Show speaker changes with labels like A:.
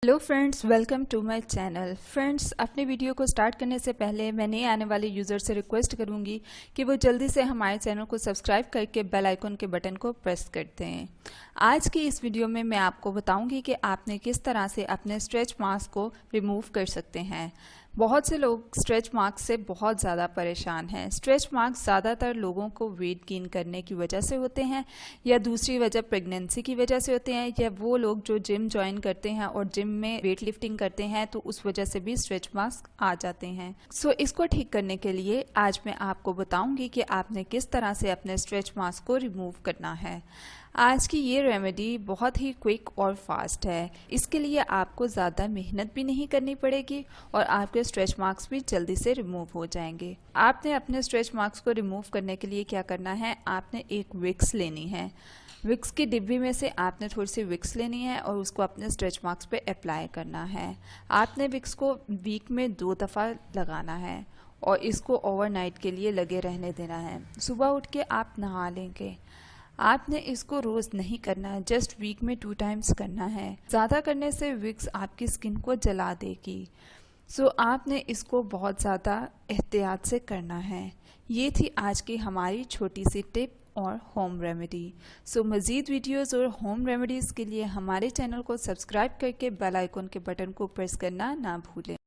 A: Hello friends, welcome to my channel. Friends, अपने video को start करने से पहले मैं नए आने वाले यूज़र से रिक्वेस्ट करूंगी कि वो जल्दी से हमारे चैनल को सब्सक्राइब करके बेल आइकन के बटन को प्रेस कर दें। आज की इस वीडियो में मैं आपको बताऊंगी कि आपने किस तरह से अपने स्ट्रेच मार्क्स को रिमूव कर सकते हैं। बहुत से लोग स्ट्रेच मार्क्स से बहुत ज़्यादा परेशान हैं। स्ट्रेच मार्क्स ज़्यादातर लोगों को वेट गेन करने की वजह से होते हैं, या दूसरी वजह प्रेगनेंसी की वजह से होते हैं, या वो लोग जो जिम ज्वाइन करते हैं और जिम में वेट लिफ्टिंग करते हैं तो उस वजह से भी स्ट्रेच मार्क्स आ जाते हैं। सो इसको ठीक करने के लिए आज मैं आपको बताऊंगी कि आपने किस तरह से अपने स्ट्रेच मार्क्स को रिमूव करना है। आज की ये रेमेडी बहुत ही क्विक और फास्ट है। इसके लिए आपको ज़्यादा मेहनत भी नहीं करनी पड़ेगी और आपके स्ट्रेच मार्क्स भी जल्दी से रिमूव हो जाएंगे। आपने अपने स्ट्रेच मार्क्स को रिमूव करने के लिए क्या करना है, आपने एक विक्स लेनी है। विक्स की डिब्बी में से आपने थोड़ी सी विक्स लेनी है और उसको अपने स्ट्रेच मार्क्स पे अप्लाई करना है। आपने विक्स को वीक में 2 दफ़ा लगाना है और इसको ओवरनाइट के लिए लगे रहने देना है। सुबह उठ के आप नहा लेंगे। आपने इसको रोज़ नहीं करना है, जस्ट वीक में 2 टाइम्स करना है। ज़्यादा करने से विक्स आपकी स्किन को जला देगी। सो आपने इसको बहुत ज़्यादा एहतियात से करना है। ये थी आज की हमारी छोटी सी टिप और होम रेमेडी। सो मज़ीद वीडियोस और होम रेमेडीज़ के लिए हमारे चैनल को सब्सक्राइब करके बेल आइकन के बटन को प्रेस करना ना भूलें।